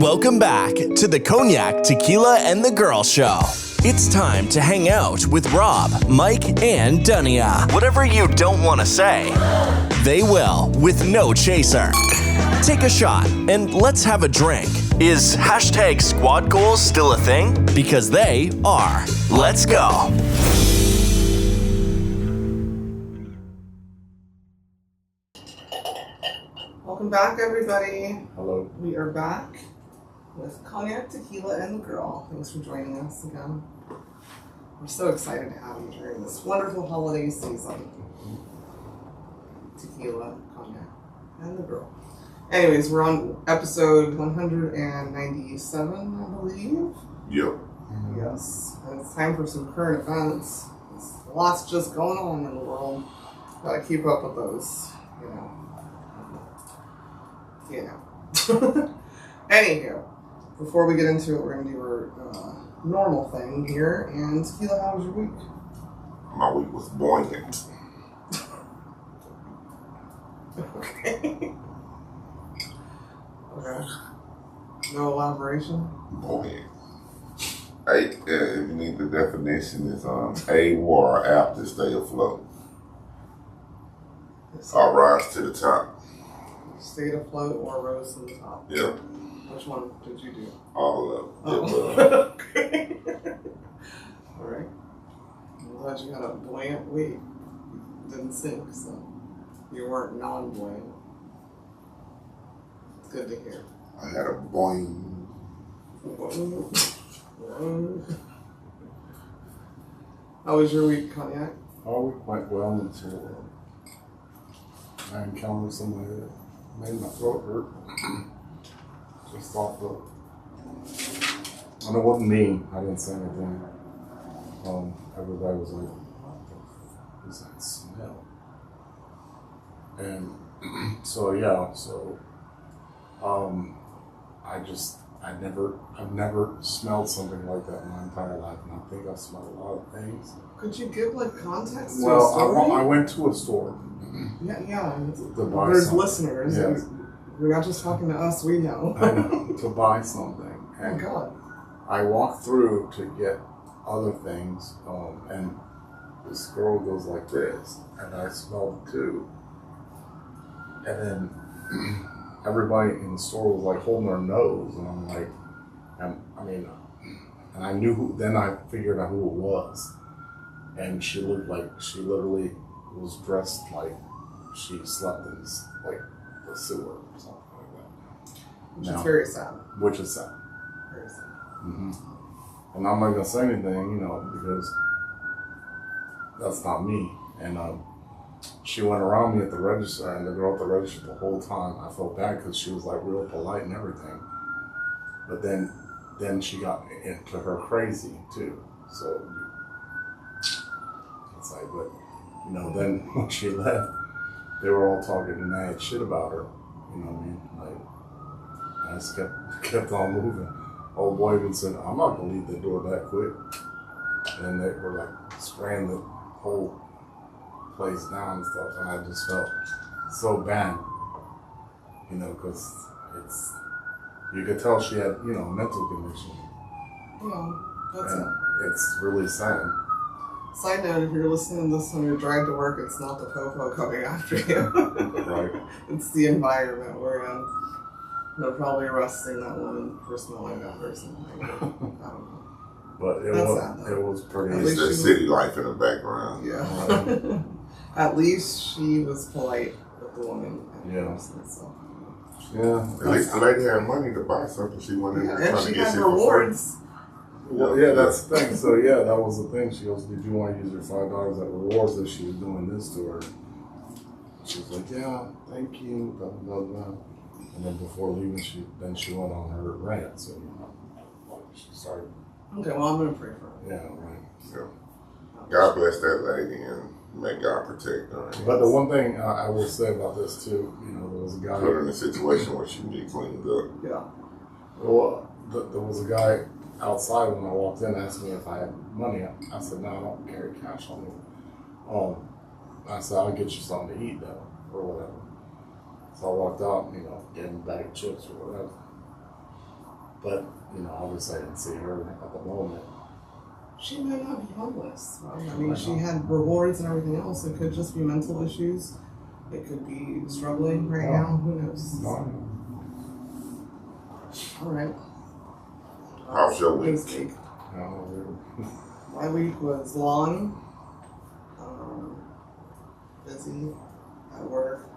Welcome back to the Cognac, Tequila, and the Girl Show. It's time to hang out with Rob, Mike, and Dunia. Whatever you don't want to say, they will with no chaser. Take a shot and let's have a drink. Is hashtag squad goals still a thing? Because they are. Let's go. Welcome back, everybody. Hello. We are back with Cognac, Tequila, and the Girl. Thanks for joining us again. We're so excited to have you during this wonderful holiday season. Tequila, Cognac, and the Girl. Anyways, we're on episode 197, I believe. Yep. Yes. And it's time for some current events. There's lots just going on in the world. Gotta keep up with those, Anywho, before we get into it, we're going to do our normal thing here. And Tequila, how was your week? My week was buoyant. Okay. No elaboration? Buoyant. If you need the definition, is a water apt to stay afloat. Or rise to the top. Stayed afloat or rose to the top? Yep. Which one did you do? All of them. Oh. Okay. All right. I'm glad you had a buoyant week. You didn't sink, so you weren't non-buoyant. It's good to hear. I had a boing. How was your week, Cognac? Our week went well until I encountered somebody that made my throat hurt. Just off the. And it wasn't me. I didn't say anything. Everybody was like, "What the f is that smell?" And I've never smelled something like that in my entire life, and I think I've smelled a lot of things. Could you give context to a Well, story? I went to a store. Yeah. To buy There's something. listeners. Yes. We're not just talking to us. We know. I know, to buy something. Oh And God. I walked through to get other things, and this girl goes like this, and I smelled it too. And then everybody in the store was like holding their nose, and I'm like, and I knew who. Then I figured out who it was, and she looked like she literally was dressed like she slept in the sewer or something like that. Which is very sad. Which is sad. Very sad. Mm-hmm. And I'm not gonna say anything, because that's not me. And she went around me at the register, and the girl at the register the whole time. I felt bad because she was like real polite and everything. But then she got into her crazy too. So it's like, but then when she left, they were all talking mad shit about her. You know what I mean? Like, I just kept on moving. Old boy even said, "I'm not gonna leave the door that quick." And they were like spraying the whole place down and stuff, and I just felt so bad, because you could tell she had, a mental condition. Yeah, that's and it. it's really sad. Side note, if you're listening to this on your drive to work, it's not the popo coming after you. Right. It's the environment we're in. They're probably arresting that woman for smelling that person. I don't know. But it was pretty. It's the city life in the background. Yeah. At least she was polite with the woman. Yeah. So. Yeah. At least the lady had money to buy something. She went in there And trying she to get had shit rewards. Well, yeah, that's the thing. So yeah, that was the thing. She goes, "Did you want to use your $5 at rewards?" That she was doing this to her. She was like, "Yeah, thank you." Blah blah blah. And then before leaving, she went on her rant. So she started. Okay, well I'm gonna pray for her. Yeah, right. Yeah. God bless that lady and may God protect her. But the one thing I will say about this too, there was a guy. Put her in a situation where she can get cleaned up. Yeah. Well, there was a guy outside when I walked in, asked me if I had money. I said, "No, I don't carry cash on me." I said, "I'll get you something to eat though, or whatever." So I walked out, gave him a bag of chips or whatever. But, obviously I didn't see her at the moment. She might not be homeless. I mean, she had rewards and everything else. It could just be mental issues. It could be struggling right now. Who knows? No. All right. How's your week? This week. No. My week was long, busy at work.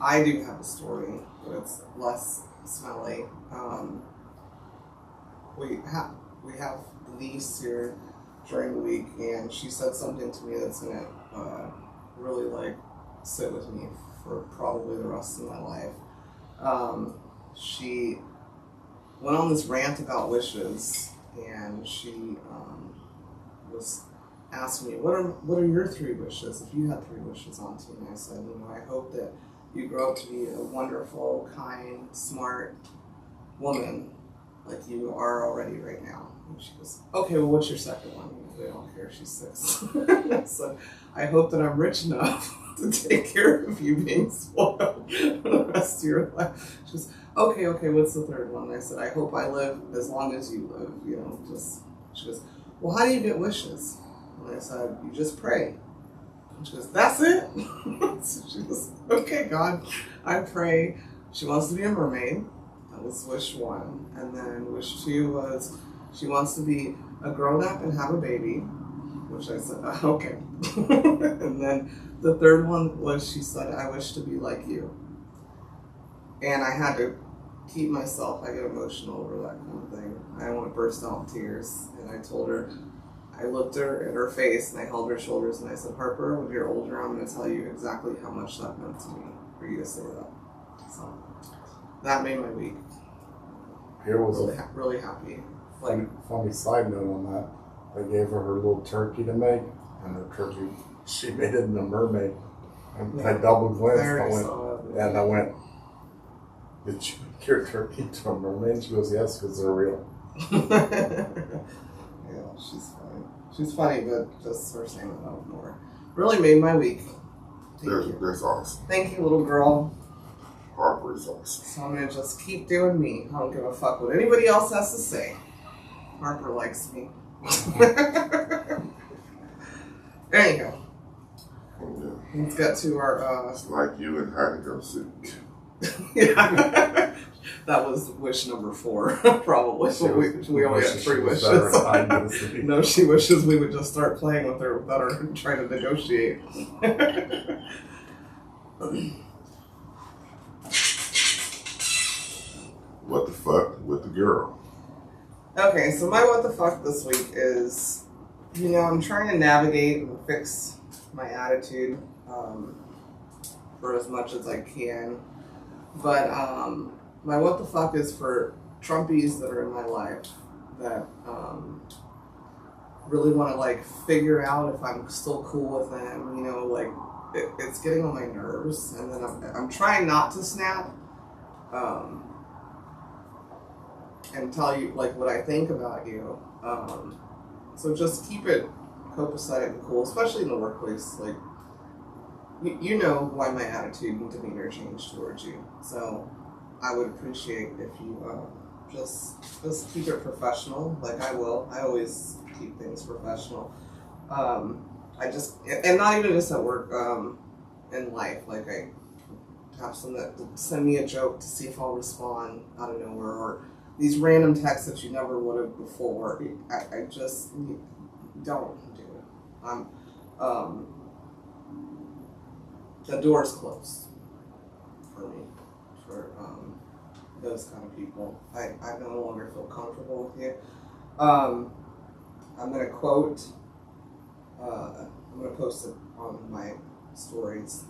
I do have a story, but it's less smelly. We have the niece here during the week, and she said something to me that's gonna really sit with me for probably the rest of my life. She went on this rant about wishes, and she was asking me, what are your 3 wishes if you had 3 wishes on to? And I said, I hope that you grow up to be a wonderful, kind, smart woman like you are already right now. And she goes, okay, well, what's your second one? They don't care, she's 6. I said, I hope that I'm rich enough to take care of you being spoiled for the rest of your life. She goes, okay, what's the third one? And I said, I hope I live as long as you live, she goes, well, how do you get wishes? And I said, you just pray. And she goes, that's it? So she goes, okay, God, I pray. She wants to be a mermaid. That was wish 1. And then wish 2 was she wants to be a grown-up and have a baby, which I said, okay. And then the third one was she said, I wish to be like you. And I had to keep myself. I get emotional over that kind of thing. I don't want to burst out in tears. And I told her, I looked her in her face and I held her shoulders and I said, Harper, when you're older, I'm going to tell you exactly how much that meant to me for you to say that. So that made my week. Here was really happy. Funny side note on that. They gave her little turkey to make, and her turkey, she made it into a mermaid. And I double glanced. I went, did you make your turkey into a mermaid? She goes, yes, because they're real. Yeah, she's funny. She's funny, but just her saying that out more really made my week. That's awesome. Thank you, little girl. Harper is awesome. So I'm gonna just keep doing me. I don't give a fuck what anybody else has to say. Harper likes me. Anyhow, let's get to our. It's like you and how to go suit. Yeah, that was wish number 4, probably. We only had 3 wishes. No, she wishes we would just start playing with her without her trying to negotiate. What the fuck with the girl? Okay, so my what the fuck this week is, I'm trying to navigate and fix my attitude for as much as I can. But my what the fuck is for Trumpies that are in my life that really want to figure out if I'm still cool with them. It's getting on my nerves, and then I'm trying not to snap. And tell you what I think about you. So just keep it copacetic and cool, especially in the workplace. You know why my attitude and demeanor changed towards you. So I would appreciate if you just keep it professional. I will. I always keep things professional. And not even just at work. In life, I have someone that send me a joke to see if I'll respond out of nowhere, or these random texts that you never would have before. I just don't do it. The door's closed for me, for those kind of people. I no longer feel comfortable with you. I'm going to quote, I'm going to post it on my stories,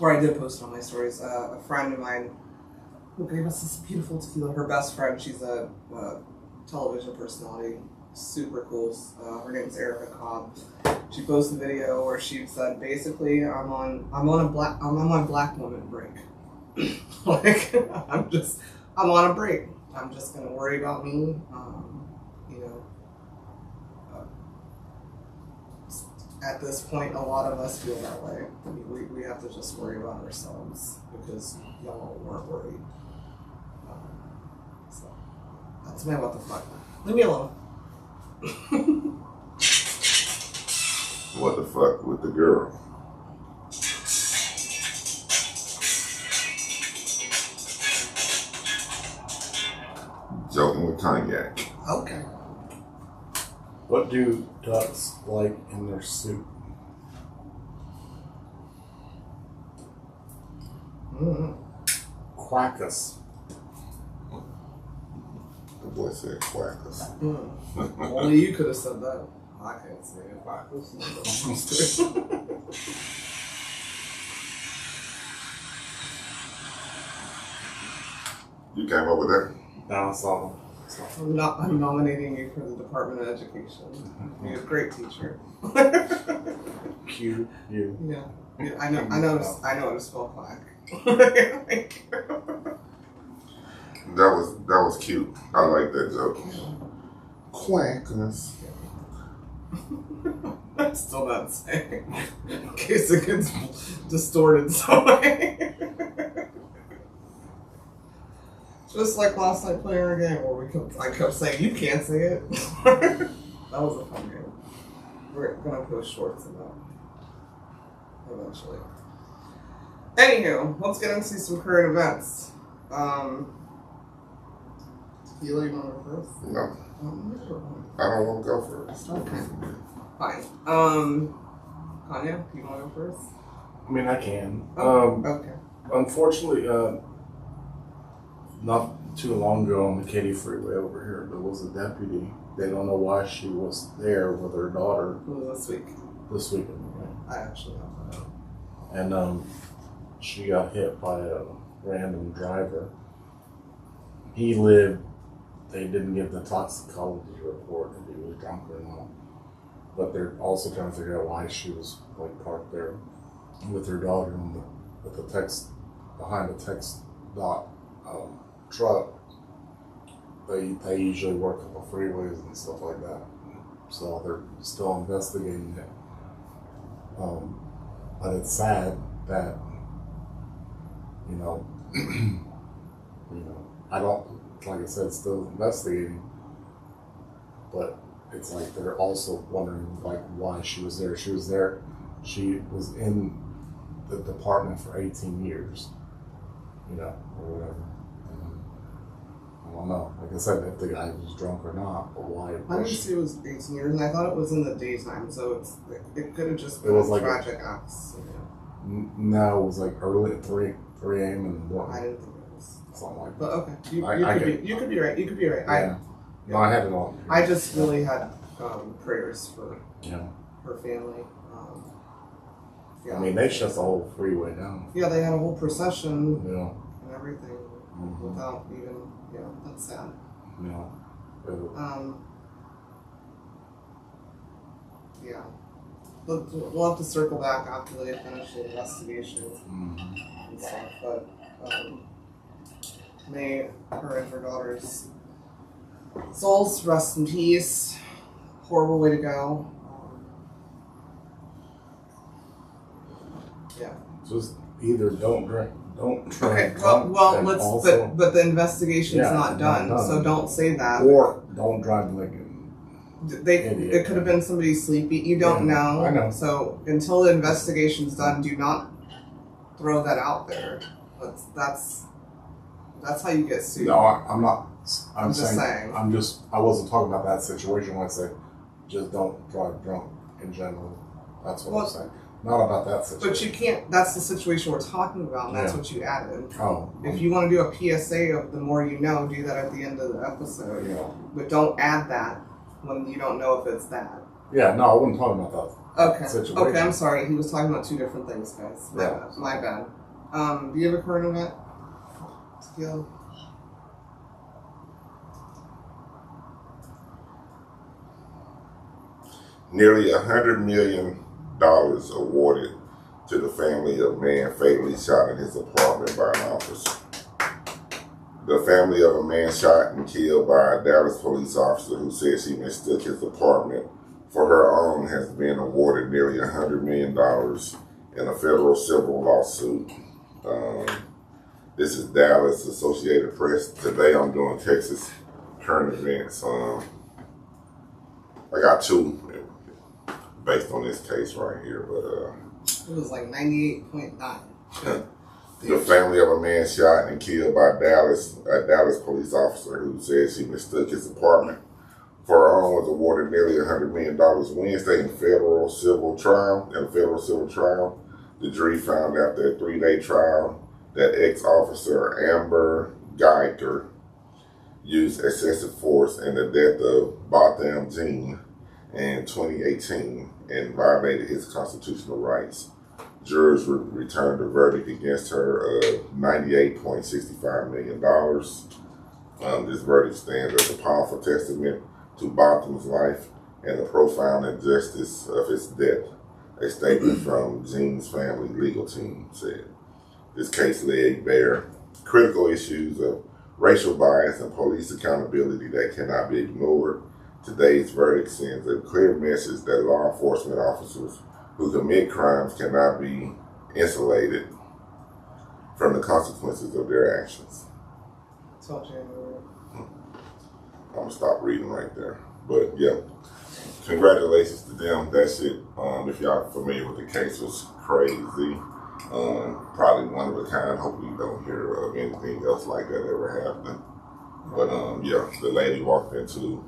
or I did post it on my stories. A friend of mine who gave us this beautiful tequila. Her best friend, she's a television personality, super cool. Her name's Erica Cobb. She posted a video where she said, basically, I'm on black woman break. I'm on a break. I'm just gonna worry about me. At this point, a lot of us feel that way. We have to just worry about ourselves because y'all weren't worried. That's my what the fuck. Leave me alone. What the fuck with the girl? Joking with Cognac. Okay. What do ducks like in their soup? Quackers. The boy said quackers. Only you could have said that. I can't say it. You came up with that? No, it's all. I'm nominating you for the Department of Education. You're a great teacher. Q, you. Yeah. I know how to spell quack. That was cute. I like that joke. Quackers. I'm still not saying. In case it gets distorted some way. Just like last night playing our game where I kept saying, you can't say it. That was a fun game. We're going to post shorts in that eventually. Anywho, let's get into some current events. Tequila, you want to go first? No. I don't want to go first. Okay. Fine. Cognac, you want to go first? I mean, I can. Okay. Unfortunately, not too long ago on the Katy Freeway over here, there was a deputy. They don't know why she was there with her daughter. It was this week. This weekend, right? I actually have that. And she got hit by a random driver. He lived. They didn't give the toxicology report if he was drunk or not. But they're also trying to figure out why she was like parked there with her daughter with the text behind the text dot truck. They usually work on the freeways and stuff like that. So they're still investigating it. But it's sad that I don't, like I said, still investigating, but it's like they're also wondering like why she was there. She was in the department for 18 years, or whatever. I don't know. Like I said, if the guy was drunk or not, but why? I didn't see it was 18 years, and I thought it was in the daytime, so it could have just been It was a like tragic accident. No, it was like early at 3 a.m. in the I morning. didn't think it was. Something like that. But okay, you could be right. You could be right. Yeah. No, I had it all. I just really had prayers for Yeah. her family. Yeah. I mean, they shut the whole freeway down. Yeah, they had a whole procession Yeah. and everything without even. Yeah, that's sad. Yeah. Yeah. We'll have to circle back after they finish the investigation and stuff, but may her and her daughter's souls rest in peace. Horrible way to go. Yeah. Just either don't drink. Don't drink. Okay. Well, let's. Also, but the investigation's not done, so don't say that. Or don't drive like. It could have been somebody sleepy. You don't know. I know. So until the investigation's done, do not throw that out there. That's how you get sued. No, I'm not. I'm just saying. I wasn't talking about that situation when I said just don't drive drunk in general. That's what I'm saying. Not about that situation. But you can't. That's the situation we're talking about, and that's what you added. Oh. If you want to do a PSA of the more you know, do that at the end of the episode. Yeah. But don't add that when you don't know if it's that. Yeah, no, I wasn't talking about that situation. Okay, I'm sorry. He was talking about two different things, guys. Yeah. My bad. Do you have a current event? Tequila? Nearly $100 million awarded to the family of man fatally shot in his apartment by an officer. The family of a man shot and killed by a Dallas police officer who said she mistook his apartment for her own has been awarded nearly $100 million in a federal civil lawsuit. This is Dallas Associated Press. Today I'm doing Texas current events. I got two based on this case right here, but it was like 98.9. the family of a man shot and killed by a Dallas police officer who said she mistook his apartment for her own was awarded nearly $100 million Wednesday in a federal civil trial. The jury found after a 3-day trial that ex-officer Amber Geiger used excessive force in the death of Botham Jean in 2018 and violated his constitutional rights. Jurors returned a verdict against her of $98.65 million. This verdict stands as a powerful testament to Botham's life and the profound injustice of his death, a statement from Jean's family legal team said. This case laid bare critical issues of racial bias and police accountability that cannot be ignored. Today's verdict sends a clear message that law enforcement officers who commit crimes cannot be insulated from the consequences of their actions. Told you. I'm gonna stop reading right there. But yeah, congratulations to them. That shit, if y'all familiar with the case, was crazy. Probably one of a kind. Hopefully you don't hear of anything else like that ever happening. But yeah, the lady walked into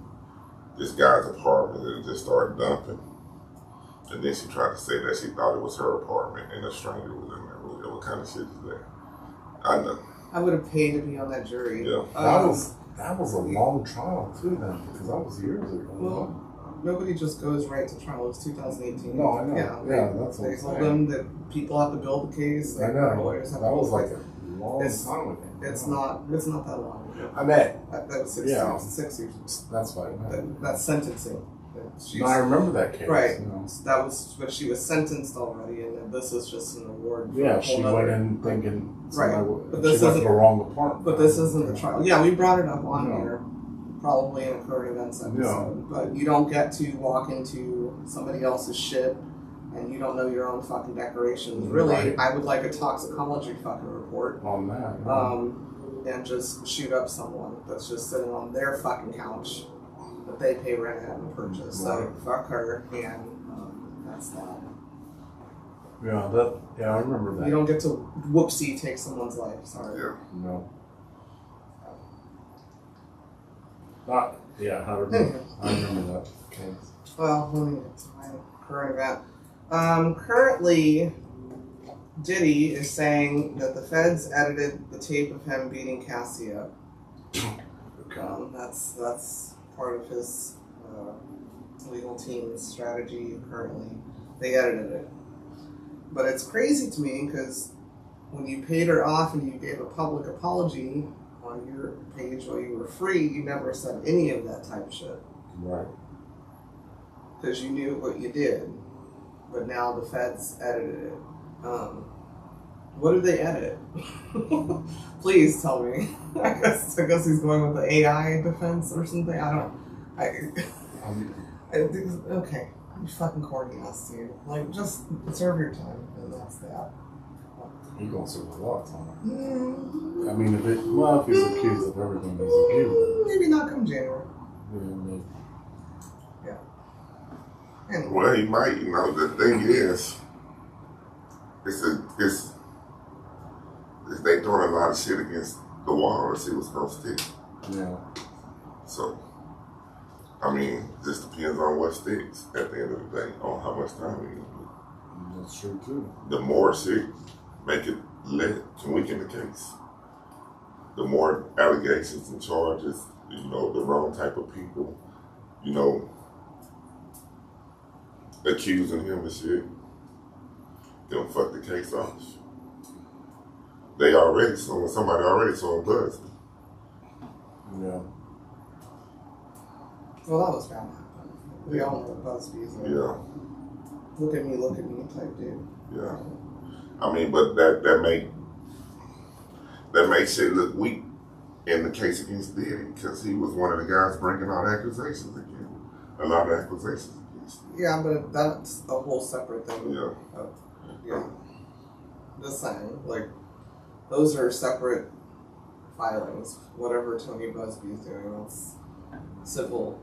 this guy's apartment and just started dumping. And then she tried to say that she thought it was her apartment and a stranger was in there. What kind of shit is that? I know. I would have paid to be on that jury. Yeah. That was a long trial too then, because that was years ago. Well, nobody just goes right to trial. It was 2018. No, I know. Yeah, that's what they I'm told saying. them that people have to build the case. I know. Lawyers have That to was build like the a case. long time ago. It's not that long. I bet. That was 6 Yeah. years. 6 years. That's fine. That's sentencing. No, I remember that case. Right. You know. So that was, but she was sentenced already, and then this is just an award. For Yeah, a whole she nother- went in thinking Right. But she this went to isn't- the wrong apartment. But this isn't the trial. Yeah, we brought it up on No. here, probably in a current events episode. Yeah. But you don't get to walk into somebody else's shit and you don't know your own fucking decorations. Really, Right. I would like a toxicology fucking report. On that. And just shoot up someone that's just sitting on their fucking couch that they pay rent at and purchase. So Right. fuck her, and that's that. Yeah, I remember that. You don't get to whoopsie take someone's life. Sorry. Yeah. No. Not, yeah, I remember that case. Well, let me get to my current event. Currently, Diddy is saying that the feds edited the tape of him beating Cassia. That's part of his legal team's strategy currently. They edited it. But it's crazy to me because when you paid her off and you gave a public apology on your page while you were free, you never said any of that type of shit. Right. Because you knew what you did. But now the feds edited it. What did they edit? Please tell me. I guess he's going with the AI defense or something. Okay. You fucking corny ass dude. Like, just serve your time, and that's that. He's gonna serve a lot of time. Mm, I mean, if he's accused of everything he's accused of. maybe not come January. Maybe. Anyway. Well, he might. You know, the thing is, they throwing a lot of shit against the wall to see what's gonna stick. Yeah. So, I mean, just depends on what sticks at the end of the day, on how much time we do. That's true too. The more shit, make it can weaken the case. The more allegations and charges, you know, the wrong type of people, you know, accusing him of shit, gonna fuck the case off. Somebody already saw Buzz. Yeah. Well, that was bound to happen. We all know Busby's a Yeah, look at me type dude. yeah. I mean, but that makes it look weak in the case against Diddy because he was one of the guys bringing out accusations again. A lot of accusations against him. Yeah, but that's a whole separate thing. Yeah. Yeah. Just saying, like, those are separate filings. Whatever Tony Busby's doing, civil.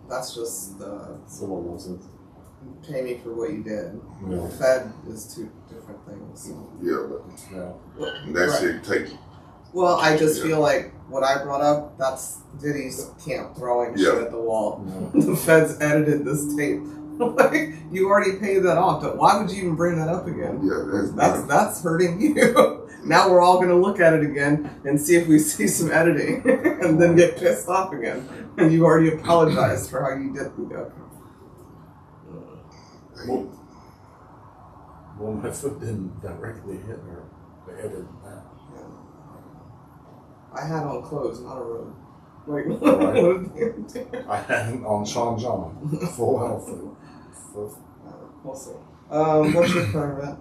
That's just Civil lawsuits. pay me for what you did. Yeah. The Fed is two different things. Yeah, but Yeah. that Right. shit take. Well, I just Yeah. feel like what I brought up, that's Diddy's camp throwing Yeah. shit at the wall. Yeah. The Feds edited this tape. Like, you already paid that off, but why would you even bring that up again? Yeah, That's hurting you. Now we're all going to look at it again and see if we see some editing and then get pissed off again. And you already apologized for how you did it. Well, my foot didn't directly hit her. They edited that. I had on clothes, not a robe. Like, Right. I had on Sean John, full outfit. we'll see. What's your comment?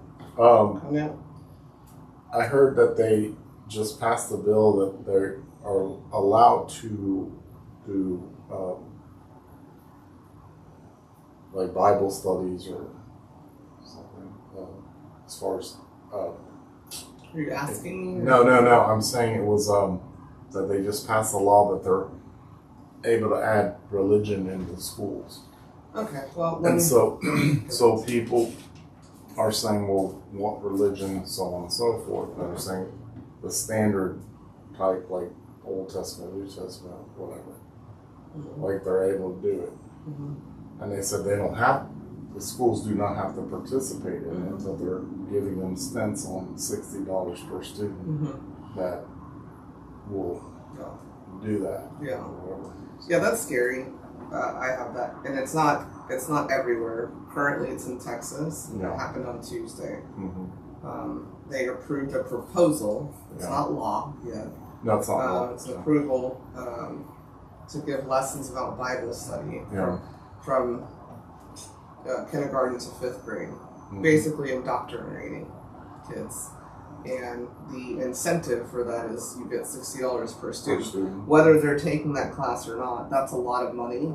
Yeah. I heard that they just passed a bill that they are allowed to do like Bible studies or something. As far as Are you asking? no. I'm saying it was that they just passed a law that they're able to add religion into schools. Okay, well, And so people are saying, well, what religion, so on and so forth. And they're saying the standard type, like Old Testament, New Testament, whatever. Like they're able to do it. And they said the schools do not have to participate in it, but they're giving them stints on $60 per student that will do that. Yeah. Or whatever. Yeah, that's scary. I have that, and it's not everywhere. Currently, it's in Texas. Yeah. It happened on Tuesday. Mm-hmm. They approved a proposal. It's Yeah. not law yet. No, it's not law. It's an approval to give lessons about Bible study Yeah. from kindergarten to 5th grade. Mm-hmm. Basically, indoctrinating kids. And the incentive for that is you get $60 per student. Whether they're taking that class or not, that's a lot of money.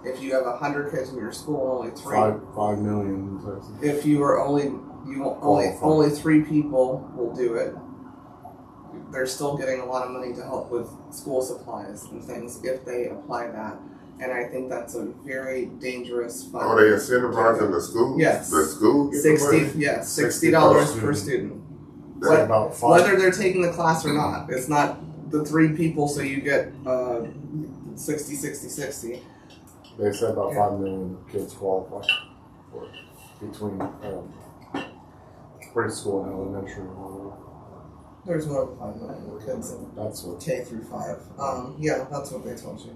If you have 100 kids in your school, only 5 million in Texas. if you are only 3 people will do it. They're still getting a lot of money to help with school supplies and things if they apply that. And I think that's a very dangerous fund. Are they incentivizing the school? Yes. The school gets the money? $60 per student. That's about 5. Whether they're taking the class or not, it's not the 3 people, so you get 60. They said about 5 million kids qualify for it between preschool and elementary. There's more than 5 million kids in That's what. K through 5. Yeah, that's what they told you.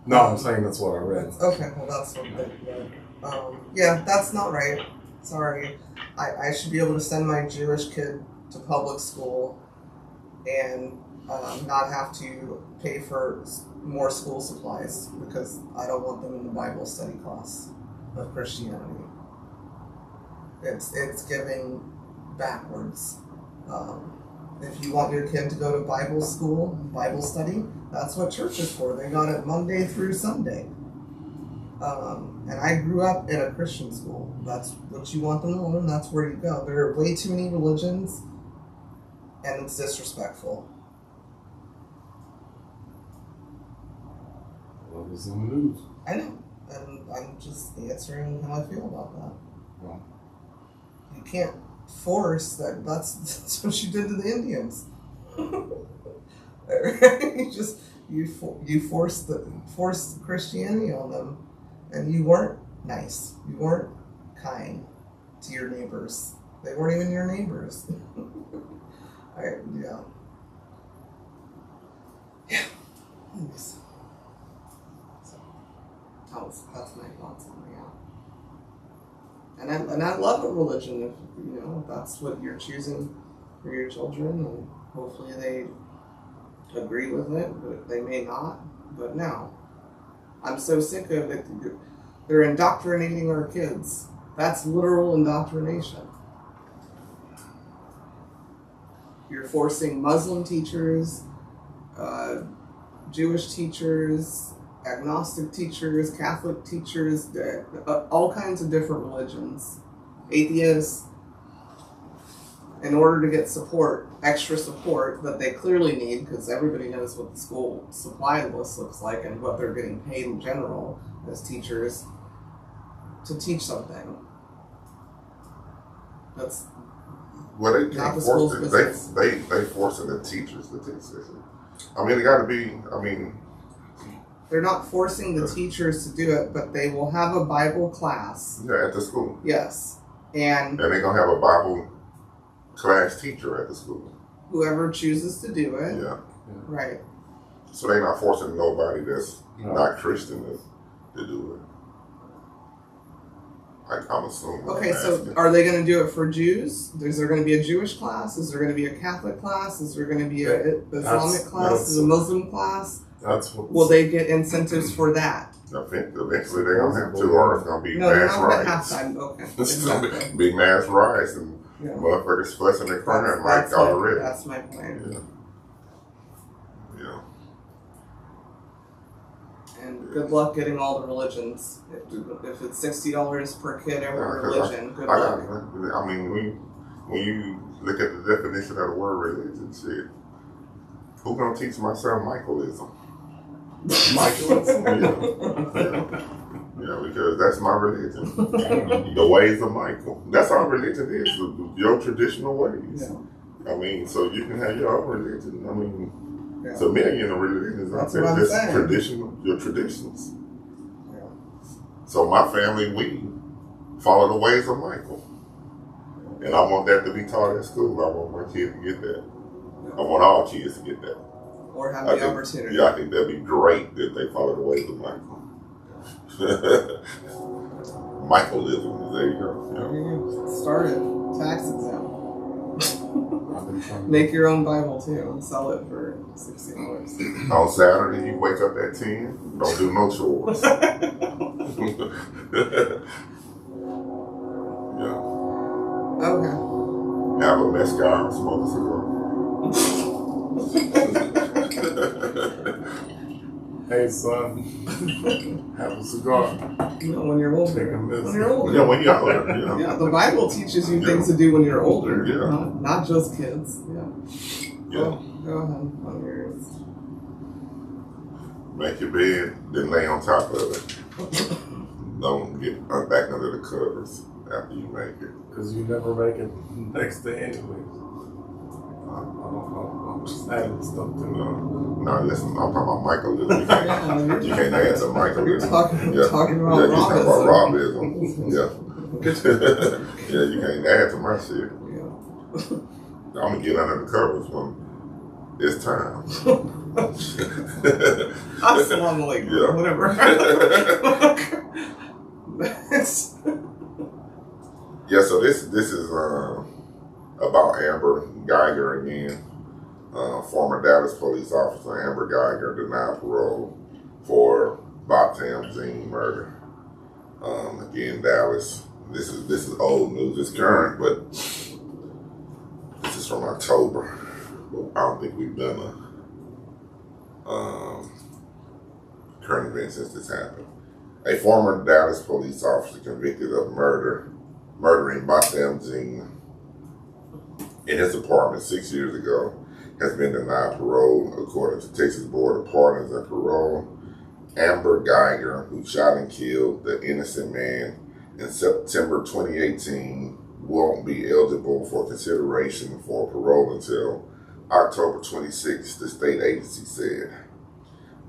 No, I'm saying that's what I read. Okay, well that's what they read. Yeah, that's not right. Sorry. I should be able to send my Jewish kid to public school and not have to pay for more school supplies because I don't want them in the Bible study class of Christianity. It's giving backwards. If you want your kid to go to Bible school, Bible study, that's what church is for. They got it Monday through Sunday. And I grew up in a Christian school. That's what you want them to learn. That's where you go. There are way too many religions, and it's disrespectful. What was in the news? I know, and I'm just answering how I feel about that. Yeah. You can't force that. That's what you did to the Indians. you forced Christianity on them, and you weren't nice. You weren't kind to your neighbors. They weren't even your neighbors. Yeah. Thanks. So, that's my thoughts on that. And I love a religion if that's what you're choosing for your children, and hopefully they agree with it, but they may not. But no, I'm so sick of it. They're indoctrinating our kids. That's literal indoctrination. You're forcing Muslim teachers, Jewish teachers, agnostic teachers, Catholic teachers, all kinds of different religions, atheists. in order to get support, extra support that they clearly need, because everybody knows what the school supply list looks like and what they're getting paid in general as teachers, to teach something. That's well, they not can't the force school's it. business. They forcing the teachers to teach this. I mean, it got to be. I mean, they're not forcing the teachers to do it, but they will have a Bible class. yeah, at the school. Yes, and they're gonna have a Bible class teacher at the school. whoever chooses to do it. Yeah. Right. So they're not forcing nobody that's not Christian to do it. I'm assuming. Okay, so are they going to do it for Jews? Is there going to be a Jewish class? Is there going to be a Catholic class? Is there going to be an Islamic class? Is a Muslim class? That's what. Will they get incentives for that? Eventually they're going to have to, or it's going to be No, they're mass not going to have riots. time. Okay. It's going to Exactly. be mass riots and Yeah. motherfuckers fussing and crying like already. That's my point. Yeah. Yeah. And good luck getting all the religions. If it's $60 per kid every Yeah, 'cause religion, good luck. I mean, when you look at the definition of the word religion, shit, who gonna teach my son Michaelism? Michaelism. Yeah, because that's my religion. The ways of Michael. That's our religion is, your traditional ways. Yeah. I mean, so you can have your own religion. I mean, Yeah. it's a million of religions. That's out what there. I'm Just saying. traditional, your traditions. Yeah. So my family, we follow the ways of Michael. And I want that to be taught at school. I want my kids to get that. I want all kids to get that. Or have I the think- opportunity. Yeah, I think that'd be great if they follow the ways of Michael. Michaelism, there you go. Start it. Tax exempt. I've been trying to Make your own Bible too and sell it for $60. Yeah. On Saturday, you wake up at 10, don't do no chores. Yeah. Okay. Have a mezcal and smoke a cigar. Hey son, have a cigar. You know, when you're older. Take a miss. When you're older. Yeah, when you're older, yeah. Yeah, the Bible teaches you things to do when you're older. Yeah. Not just kids. Yeah. Yeah. Go ahead. On yours. Make your bed, then lay on top of it. Don't get back under the covers after you make it. Because you never make it next day anyway. I don't know. I'm just adding stuff to it. No, listen, I'm talking about Michael. You Yeah, you can't add to Michael. You're talking about yeah, you're talking about Robinson. Robinson. Yeah. Yeah, you can't add to my shit. Yeah. I'm going to get under the covers when it's time. Assalamu alaikum. Yeah. Whatever. Yeah, so this is about Amber Geiger again. Former Dallas police officer Amber Geiger denied parole for Batam Zine murder. Again, Dallas. This is old news. It's current, but this is from October. But I don't think we've done a current event since this happened. A former Dallas police officer convicted of murdering Batam Zine in his apartment 6 years ago has been denied parole, according to Texas Board of Pardons and Parole. Amber Geiger, who shot and killed the innocent man in September 2018, won't be eligible for consideration for parole until October 26, the state agency said.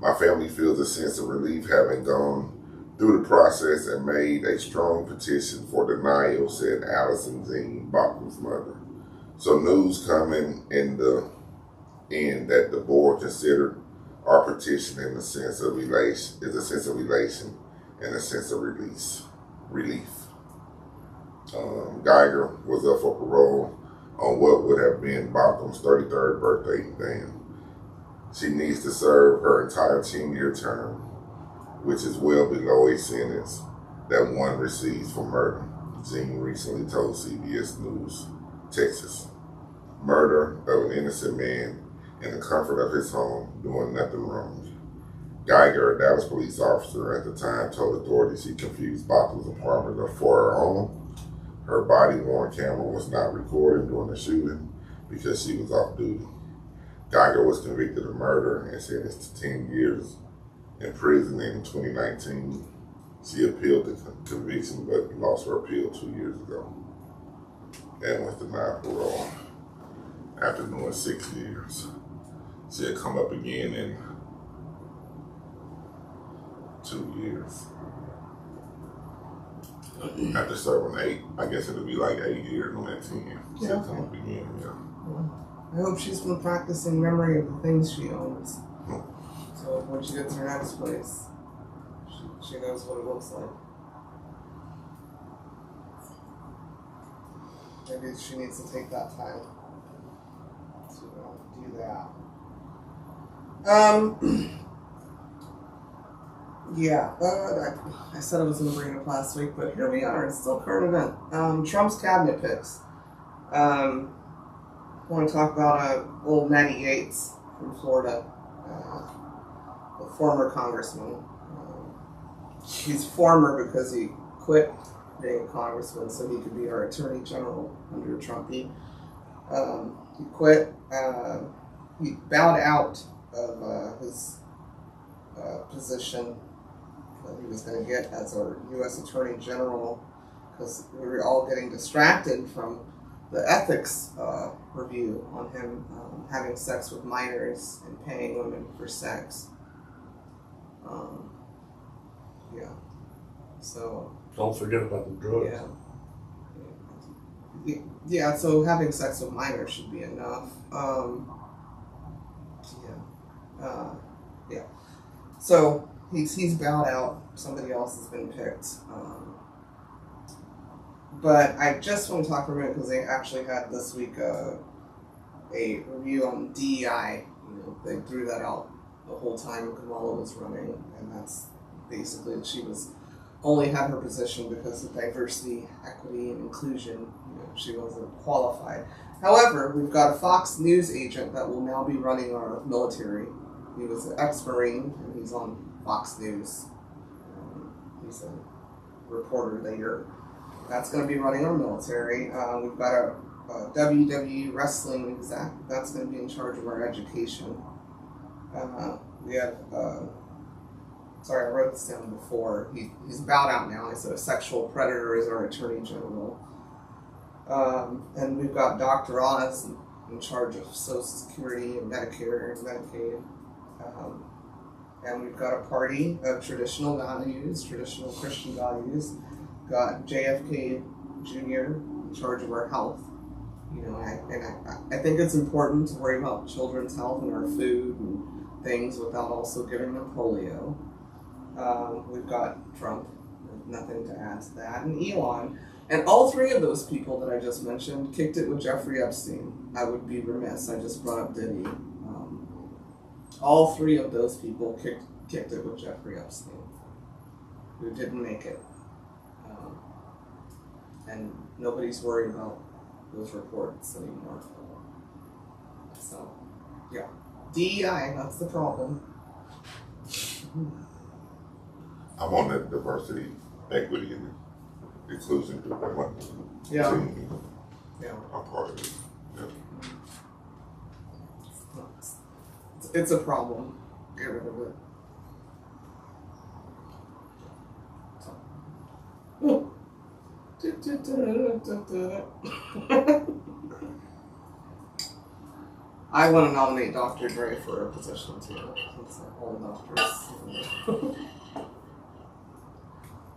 My family feels a sense of relief having gone through the process and made a strong petition for denial, said Allison Zine, Bachman's mother. So news coming in the end that the board considered our petition in a sense of elation, is a sense of elation and a sense of relief. Geiger was up for parole on what would have been Bachman's 33rd birthday. Damn. She needs to serve her entire 10-year term, which is well below a sentence that one receives for murder, Zine recently told CBS News, Texas. Murder of an innocent man in the comfort of his home, doing nothing wrong. Geiger, a Dallas police officer at the time, told authorities he confused Bachman's apartment for her home her body-worn camera was not recording during the shooting because she was off duty. Geiger was convicted of murder and sentenced to 10 years in prison in 2019. She appealed the conviction but lost her appeal 2 years ago and was denied parole after doing 6 years. She had come up again in 2 years. After serving 8, I guess it'll be like 8 years on that 10. She'll come up again, yeah. I hope she's been practicing memory of the things she owns. So when she gets her next place, she knows what it looks like. Maybe she needs to take that time to do that. Yeah, I said I was going to bring it up last week, but here we are. It's still a current event. Trump's cabinet picks. I want to talk about old Matty Yates from Florida, a former congressman. He's former because he quit being a congressman so he could be our attorney general under Trumpy. He quit. He bowed out of his position that he was going to get as our U.S. Attorney General because we were all getting distracted from the ethics review on him having sex with minors and paying women for sex. Yeah. So. Don't forget about the drugs. Yeah. So having sex with minors should be enough. Yeah. So he's bowed out. Somebody else has been picked. But I just want to talk for a minute because they actually had this week a review on DEI. They threw that out the whole time Kamala was running, and that's basically she was only had her position because of diversity, equity, and inclusion. She wasn't qualified. However, we've got a Fox News agent that will now be running our military. He was an ex-Marine, and he's on Fox News. He's a reporter there. That's going to be running our military. We've got a WWE wrestling exec. That's going to be in charge of our education. We have, sorry, I wrote this down before. He's bowed out now. He said a sexual predator is our attorney general. And we've got Dr. Oz in charge of Social Security and Medicare and Medicaid. And we've got a party of traditional values, traditional Christian values. Got JFK Jr. in charge of our health. I think it's important to worry about children's health and our food and things without also giving them polio. We've got Trump, nothing to add to that, and Elon. And all three of those people that I just mentioned kicked it with Jeffrey Epstein. I would be remiss, I just brought up Diddy. All three of those people kicked it with Jeffrey Epstein, who didn't make it. And nobody's worried about those reports anymore. So, yeah. DEI, that's the problem. I'm on the diversity, equity, and inclusion group. Yeah. I'm part of it. Yeah. It's a problem. Get rid of it. I want to nominate Dr. Dre for a position too. It's all doctors.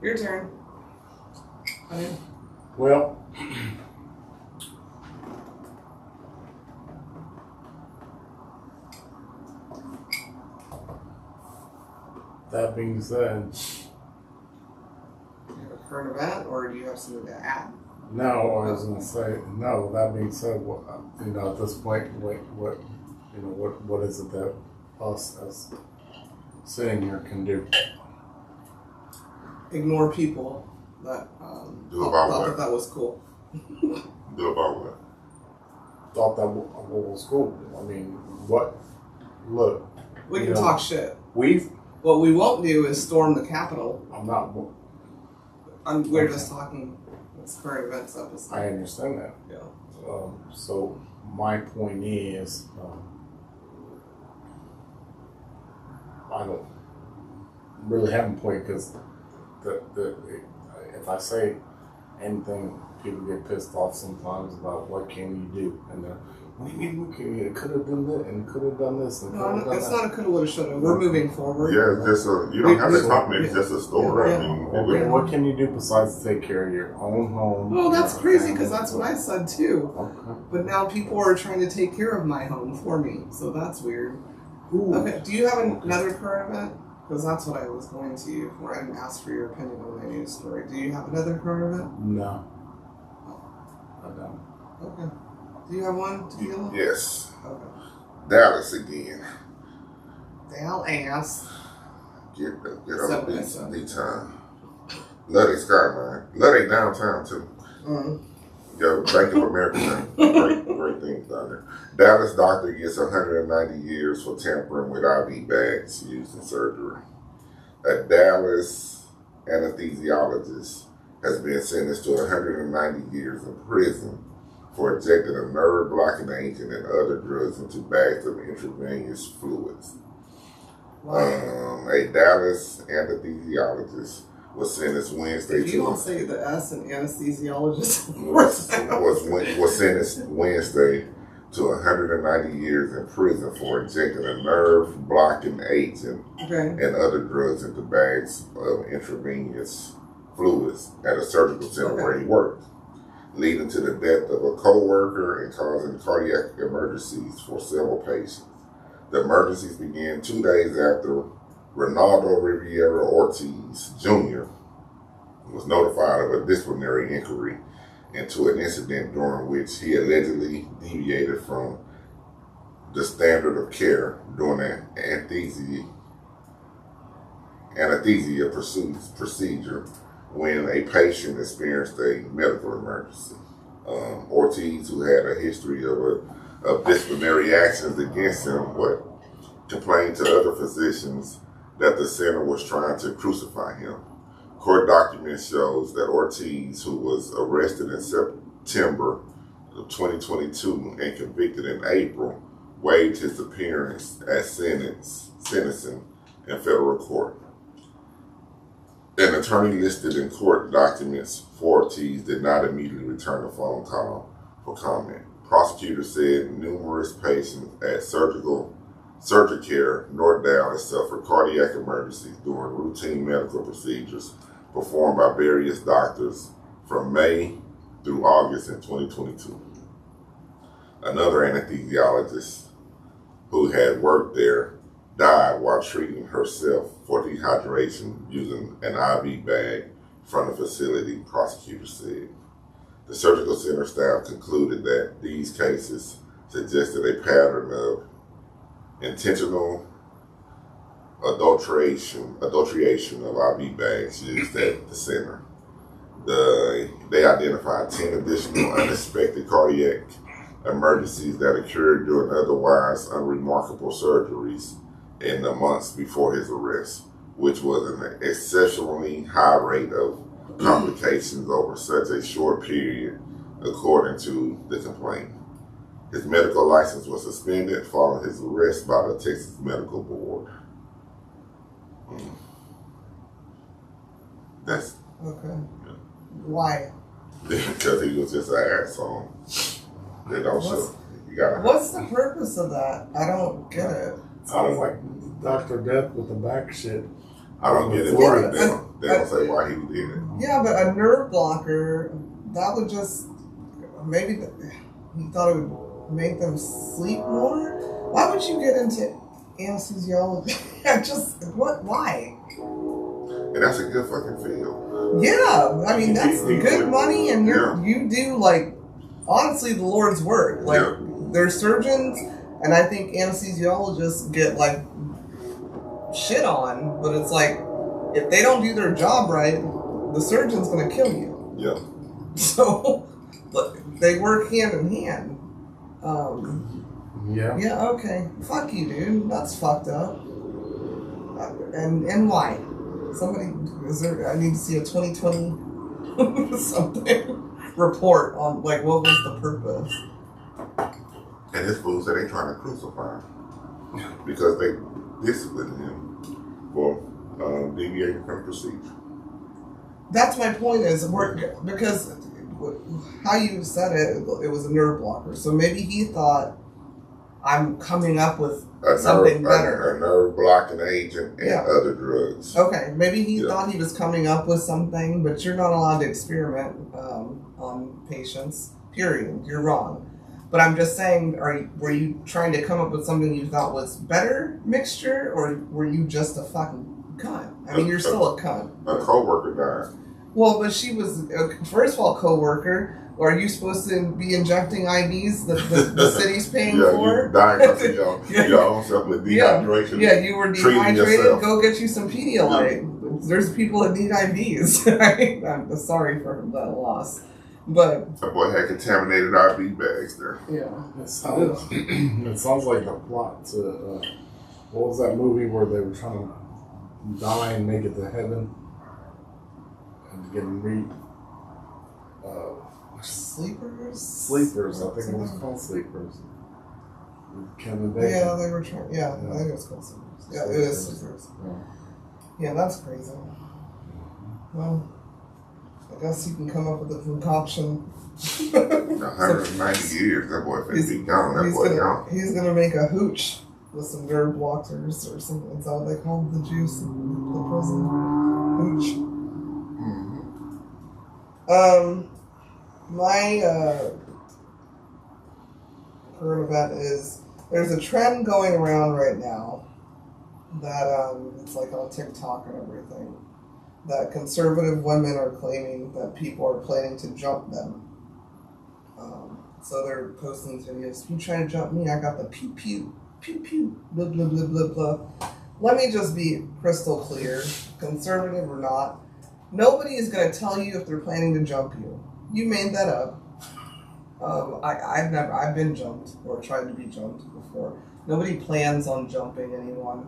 Your turn. Well, that being said, do you have a current event, or do you have something to add? no, I was going to say, no, that being said, at this point, what is it that us as sitting here can do? Ignore people that thought that was cool. Do about what? Thought that was cool. I mean, look. We can talk shit. What we won't do is storm the Capitol. I'm not. We're just talking It's current events episode. I understand that. Yeah. So my point is, I don't really have a point because if I say anything, people get pissed off sometimes about what can you do, and what do you mean we can? Could have done that and could have done this and could have done It's that. not a coulda, woulda, shoulda. We're moving forward. Yeah, it's just you don't have to talk. It's just a story. Yeah. I mean, Okay, what can you do besides take care of your own home? Well, that's crazy because that's what I said too. Okay. But now people are trying to take care of my home for me, so that's weird. Ooh. Okay, do you have another current event? Because that's what I was going to where I asked for your opinion on my news story. Do you have another current event? No. I don't. Okay. Do you have one, Tequila? yes, Okay. Dallas again. Dallas. Get Seven, up seven. D time. Love they skyline. Love they downtown too. Mm. Yeah, Bank of America, great things down there. Dallas doctor gets 190 years for tampering with IV bags used in surgery. A Dallas anesthesiologist has been sentenced to 190 years in prison for injecting a nerve-blocking agent and other drugs into bags of intravenous fluids. Wow. A Dallas anesthesiologist was sentenced Wednesday If you don't say the S in anesthesiologist, was sentenced Wednesday to 190 years in prison for injecting a nerve-blocking agent okay. and other drugs into bags of intravenous fluids at a surgical center where he worked, leading to the death of a co-worker and causing cardiac emergencies for several patients. The emergencies began 2 days after Ronaldo Riviera Ortiz Jr. was notified of a disciplinary inquiry into an incident during which he allegedly deviated from the standard of care during an anesthesia procedure when a patient experienced a medical emergency. Ortiz, who had a history of disciplinary actions against him, complained to other physicians that the center was trying to crucify him. Court documents shows that Ortiz, who was arrested in September of 2022 and convicted in April, waived his appearance at sentencing in federal court. An attorney listed in court documents for Ortiz did not immediately return a phone call for comment. Prosecutors said numerous patients at Surgicare North Dallas suffered cardiac emergencies during routine medical procedures performed by various doctors from May through August in 2022. Another anesthesiologist who had worked there died while treating herself for dehydration using an IV bag from the facility, prosecutors said. The surgical center staff concluded that these cases suggested a pattern of intentional adulteration of IV bags used at the center. They identified 10 additional unexpected cardiac emergencies that occurred during otherwise unremarkable surgeries in the months before his arrest, which was an exceptionally high rate of complications over such a short period, according to the complaint. His medical license was suspended following his arrest by the Texas Medical Board. That's Okay. Why? because he was just an asshole. They don't show. You gotta. What's the purpose of that? I don't get it. Sounds like Dr. Death with the back shit. I don't get it. Yeah, They don't say why he did it. Yeah, but a nerve blocker, that would just, maybe he thought it would make them sleep more? Why would you get into anesthesiology? Why? And that's a good fucking field. Yeah, I mean, that's good money, and you do, like, honestly, the Lord's work. Like, they're surgeons, and I think anesthesiologists get, like, shit on, but it's like, if they don't do their job right, the surgeon's gonna kill you. Yeah. So, they work hand in hand. Yeah. Yeah, okay. Fuck you, dude. That's fucked up. And why? Somebody, I need to see a 2020 something. Report on, like, what was the purpose? And this fool said they trying to crucify him because they disciplined him for deviating from procedure. That's my point is, because how you said it was a nerve blocker. So maybe he thought, I'm coming up with something better. A nerve blocking agent and other drugs. Okay, maybe he thought he was coming up with something, but you're not allowed to experiment on patients, period. You're wrong. But I'm just saying, were you trying to come up with something you thought was better mixture, or were you just a fucking cunt? I mean, you're still a cunt. A co-worker died. Well, but she was, first of all, co-worker. Are you supposed to be injecting IVs that the city's paying for? You diagnosing your own self with dehydration. Yeah, you were dehydrated. Go get you some Pedialyte. There's people that need IVs. Right? I'm sorry for that loss. But that boy had contaminated IV bags there. Yeah. It sounds like a plot to, what was that movie where they were trying to die and make it to heaven? And get Sleepers, I think it was called Sleepers. Kevin Bacon. Yeah, they were trying. Yeah, I think it was called Sleepers. Yeah, it is Sleepers. Yeah, that's crazy. Well, I guess you can come up with a concoction. 190 years, that boy finna be gone. That boy gone. He's gonna make a hooch with some nerve blockers or something. That's how they call the juice in the prison. Hooch. My current event is there's a trend going around right now that it's like on TikTok and everything that conservative women are claiming that people are planning to jump them. So they're posting videos. You trying to jump me? I got the pew pew pew pew blah blah blah blah blah. Let me just be crystal clear, conservative or not. Nobody is going to tell you if they're planning to jump you. You made that up. I've been jumped or tried to be jumped before. Nobody plans on jumping anyone.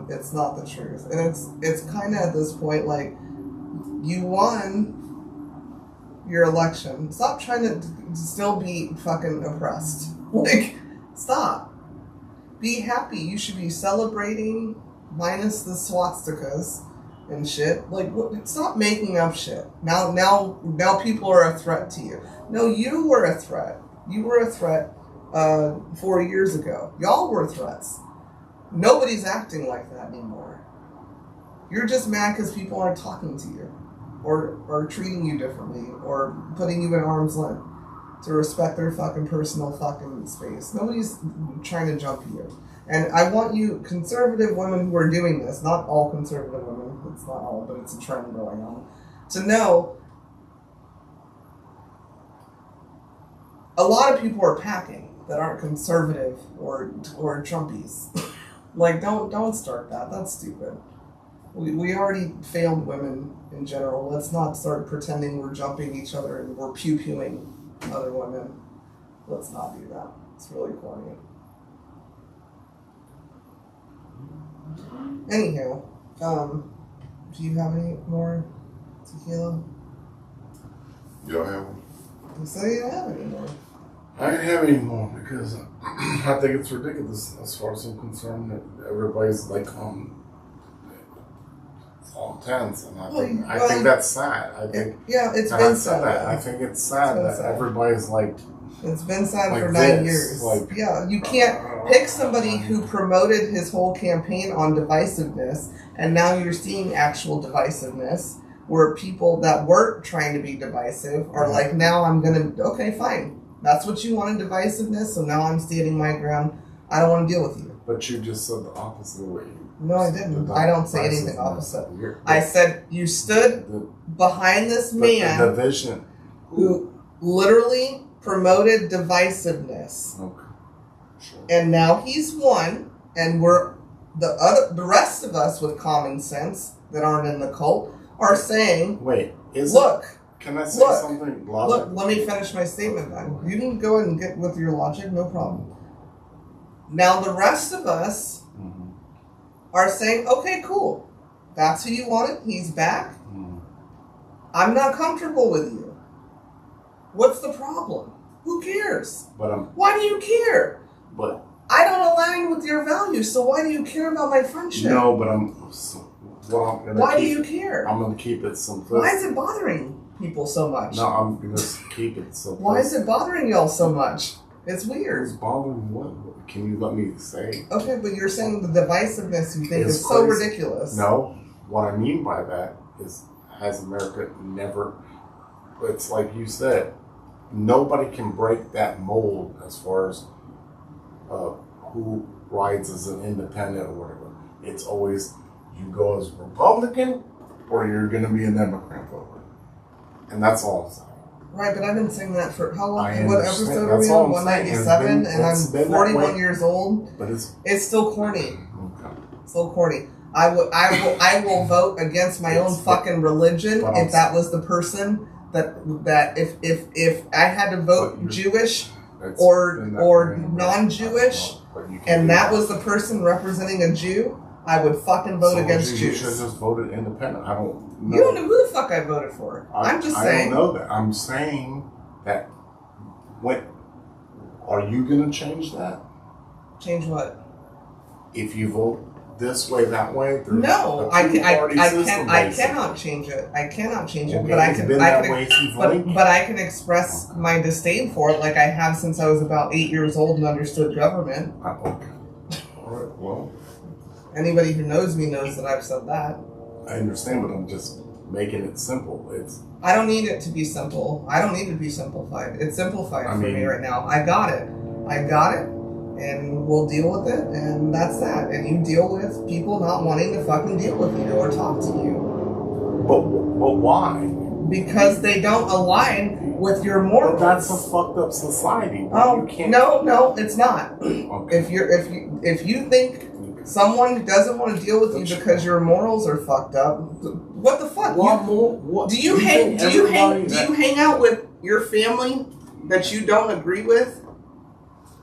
It's not the truth, and it's kind of at this point like you won your election. Stop trying to still be fucking oppressed. Like, stop. Be happy. You should be celebrating minus the swastikas and shit. Like, stop making up shit. Now people are a threat to you. No, you were a threat. You were a threat 4 years ago. Y'all were threats. Nobody's acting like that anymore. You're just mad because people aren't talking to you or treating you differently or putting you in arm's length to respect their fucking personal fucking space. Nobody's trying to jump you. And I want you, conservative women who are doing this, not all conservative women, it's not all, but it's a trend going on, to know a lot of people are packing that aren't conservative or Trumpies. Like, don't start that. That's stupid. We already failed women in general. Let's not start pretending we're jumping each other and we're pew-pewing other women. Let's not do that. It's really corny. Anyhow, do you have any more tequila? You don't have one? You say you don't have any more. I didn't have any more because I think it's ridiculous as far as I'm concerned that everybody's like it's all tense, and I think that's sad. I think it's been sad. I think it's sad that everybody's like. It's been sad like for 9 this, years. like, you can't pick somebody who promoted his whole campaign on divisiveness, and now you're seeing actual divisiveness where people that weren't trying to be divisive are like, now I'm gonna, okay, fine. That's what you wanted, divisiveness, so now I'm standing my ground. I don't want to deal with you. But you just said the opposite of what you... No, I didn't. I don't say anything opposite. I said you stood behind this man the vision who literally promoted divisiveness. Okay. Sure. And now he's won, and we're the rest of us with common sense that aren't in the cult are saying, wait, can I say something logical? Look, let me finish my statement then. You can go ahead and get with your logic, no problem. Now the rest of us are saying, okay, cool. That's who you wanted. He's back. I'm not comfortable with you. What's the problem? Who cares? Why do you care? But I don't align with your values, so why do you care about my friendship? No, but why do you care? I'm going to keep it simplistic. Why is it bothering people so much? No, I'm going to keep it simplistic. Why is it bothering y'all so much? It's weird. It's bothering what? Can you let me say? Okay, but you're saying the divisiveness you think is It's so crazy. ridiculous. No, what I mean by that is, has America never, it's like you said, nobody can break that mold as far as who rides as an independent or whatever. It's always, you go as Republican or you're going to be a Democrat voter. And that's all I'm saying. Right, but I've been saying that for how long? I What understand. episode are we That's all on? I'm saying. 197, and It's I'm been that 41 way. years old. But It's still corny. okay. So corny. I will vote against my own fucking religion if that was the person that if I had to vote Jewish or non-Jewish, and that was the person representing a Jew, I would fucking vote against Jews. You should have just voted independent. I don't know. You don't know who the fuck I voted for. I'm just saying. I don't know that. I'm saying that. What are you going to change that? Change what? If you vote this way, that way. No, I cannot change it. I cannot change it, Okay, but I it's can. been that way since But I can express my disdain for it, like I have since I was about 8 years old and understood government. Okay. All right. Well, anybody who knows me knows that I've said that. I understand, but I'm just making it simple. I don't need it to be simple. I don't need it to be simplified. It's simplified for me right now. I got it, and we'll deal with it, and that's that. And you deal with people not wanting to fucking deal with you or talk to you. But why? Because they don't align with your morals. But that's a fucked up society. Oh, you can't. No, it's not. Okay. If you think someone doesn't want to deal with you because your morals are fucked up, what the fuck? What? Do you hang out with your family that you don't agree with?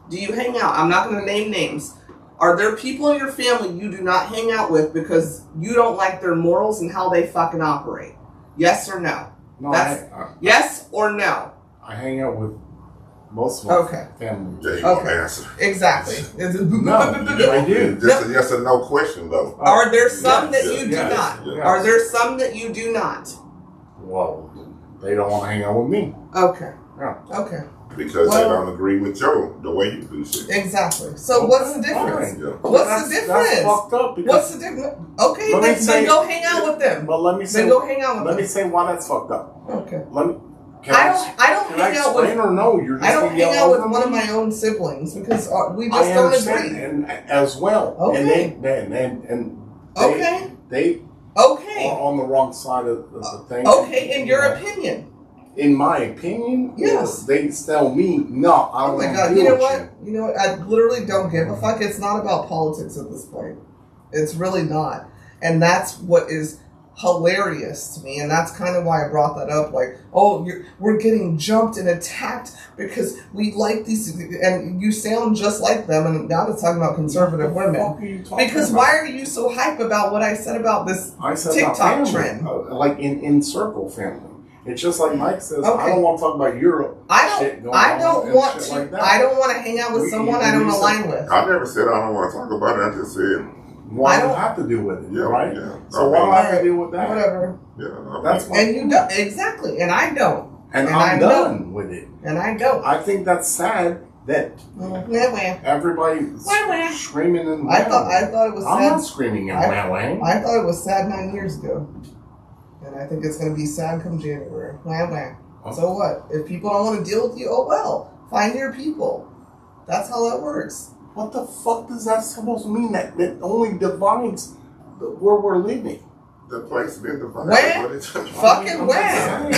Do you hang out? I'm not going to name names. Are there people in your family you do not hang out with because you don't like their morals and how they fucking operate? Yes or no? No, yes or no? I hang out with most of my family. Yeah, you want to answer. Exactly. No, I do. Just a yes or no question, though. Are there some that you do not? Yes. Are there some that you do not? Well, they don't want to hang out with me. Okay. Yeah. Okay. Because they don't agree with the way you do shit. Exactly. So what's the difference? Yeah. What's the difference? That's fucked up. What's the difference? Okay, then go hang out with them. But let me say. Then go hang out with them. Let me say why that's fucked up. Okay. I don't hang out with. Or no, you're just I don't hang out with one of my own siblings because we just don't agree. And as well. Okay. And they are on the wrong side of the thing. Okay, in your opinion. In my opinion, yes. They tell me, no, I don't want to deal with you. You know what? I literally don't give a fuck. It's not about politics at this point. It's really not. And that's what is hilarious to me. And that's kind of why I brought that up. Like, we're getting jumped and attacked because we like these. And you sound just like them. And now it's talking about conservative women. Because why are you so hype about what I said about this TikTok trend? Like in circle family. It's just like Mike says, I don't want to talk about Europe. I don't want to hang out with someone I don't align with. I never said I don't want to talk about it. I just said, why do I have to deal with it? Yeah, right? Yeah. So why do I have to deal with that? Whatever. Yeah. That's and you don't. Exactly. And I don't. And I'm done with it. And I don't. I think that's sad that everybody's screaming and I thought it was sad. I'm not screaming and wailing. I thought it was sad 9 years ago. And I think it's going to be sad come January. So what? If people don't want to deal with you, oh well. Find your people. That's how that works. What the fuck does that supposed to mean? That only divides where we're living. The place been divided. Where? Fucking where?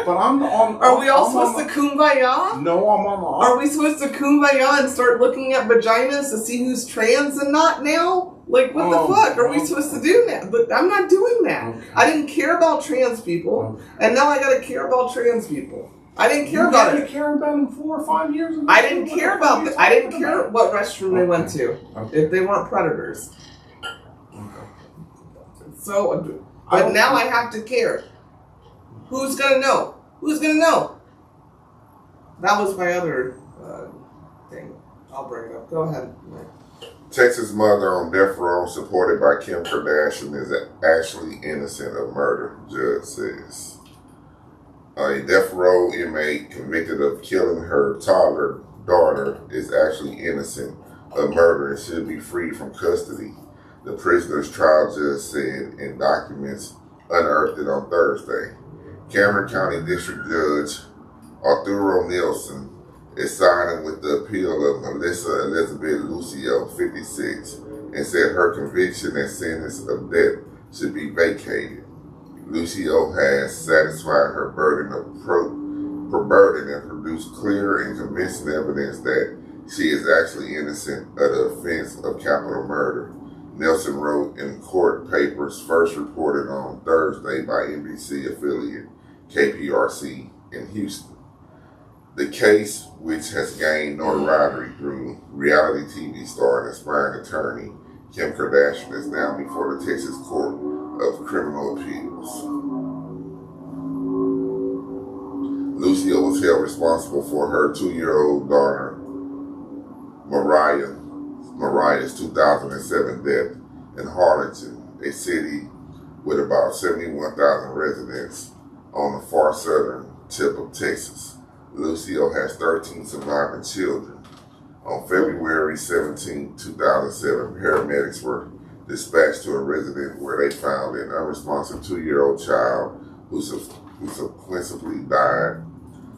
But I'm on. Are we all supposed to kumbaya? No, I'm on the. Are we supposed to kumbaya and start looking at vaginas to see who's trans and not now? Like, what the fuck are we supposed to do now? But I'm not doing that. Okay. I didn't care about trans people, and now I gotta care about trans people. I didn't care about it. You care about them 4 or 5 years ago? I didn't care about it. I didn't care what restroom they went to if they weren't predators. So, but now I have to care. Who's gonna know? Who's gonna know? That was my other thing. I'll bring it up. Go ahead, Mike. Texas mother on death row, supported by Kim Kardashian, is actually innocent of murder, judge says. A death row inmate convicted of killing her toddler daughter is actually innocent of murder and should be freed from custody, the prisoner's trial judge said in documents unearthed on Thursday. Cameron County District Judge Arturo Nielsen is siding with the appeal of Melissa Elizabeth Lucio, 56, and said her conviction and sentence of death should be vacated. Lucio has satisfied her burden and produced clear and convincing evidence that she is actually innocent of the offense of capital murder, Nelson wrote in court papers first reported on Thursday by NBC affiliate KPRC in Houston. The case, which has gained notoriety through reality TV star and aspiring attorney Kim Kardashian, is now before the Texas Court of Criminal Appeals. Lucio was held responsible for her 2-year-old daughter Mariah's 2007 death in Harlingen, a city with about 71,000 residents on the far southern tip of Texas. Lucio has 13 surviving children. On February 17, 2007, paramedics were dispatched to a residence where they found an unresponsive 2-year-old child who subsequently died,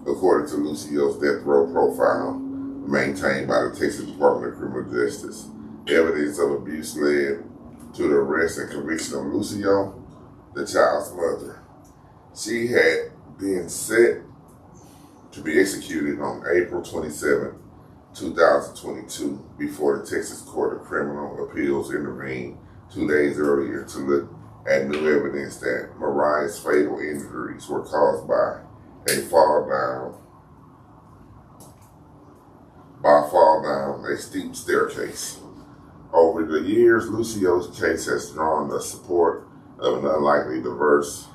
according to Lucio's death row profile maintained by the Texas Department of Criminal Justice. Evidence of abuse led to the arrest and conviction of Lucio, the child's mother. She had been set to be executed on April 27, 2022, before the Texas Court of Criminal Appeals intervened 2 days earlier to look at new evidence that Mariah's fatal injuries were caused by a fall down a steep staircase. Over the years, Lucio's case has drawn the support of an unlikely diverse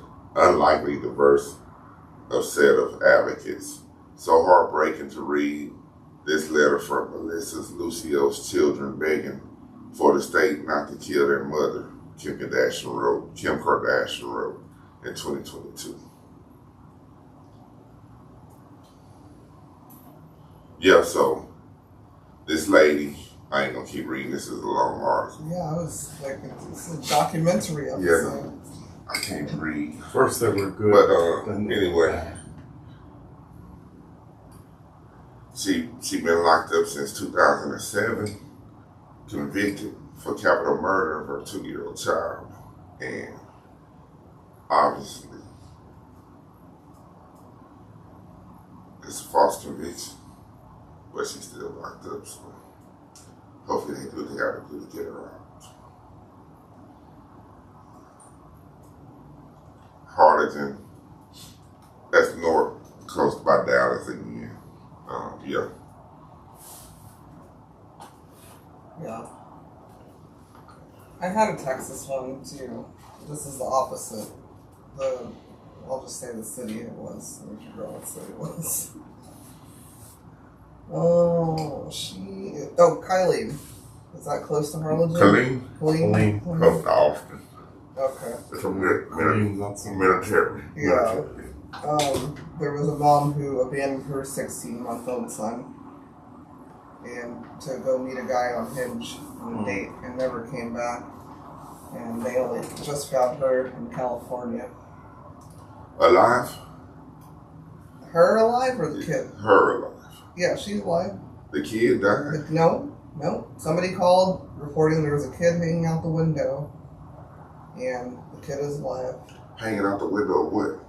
of set of advocates. So heartbreaking to read this letter from Melissa's Lucio's children begging for the state not to kill their mother, Kim Kardashian wrote in 2022. Yeah, so this lady, I ain't gonna keep reading, this is a long article. Yeah, I was like, it's a documentary episode. Yeah, I can't read. First they were good. But anyway, she been locked up since 2007, convicted for capital murder of her 2-year-old child, and obviously it's a false conviction, but she's still locked up. So hopefully they do what they gotta do to get her out. Harlingen, that's north, close by Dallas again. Yeah. Yeah. I had a Texas one too. This is the opposite. I'll just say the city it was. I figure out what city it was. Kylie. Is that close to Harlingen? Killeen. Close to Austin. Okay. It's a military. Yeah. There was a mom who abandoned her 16-month-old son and to go meet a guy on Hinge on a date and never came back. And they only just found her in California. Alive? Her alive or the kid? Her alive. Yeah, she's alive. The kid died? No. Somebody called reporting there was a kid hanging out the window, and the kid is alive. Hanging out the window of what?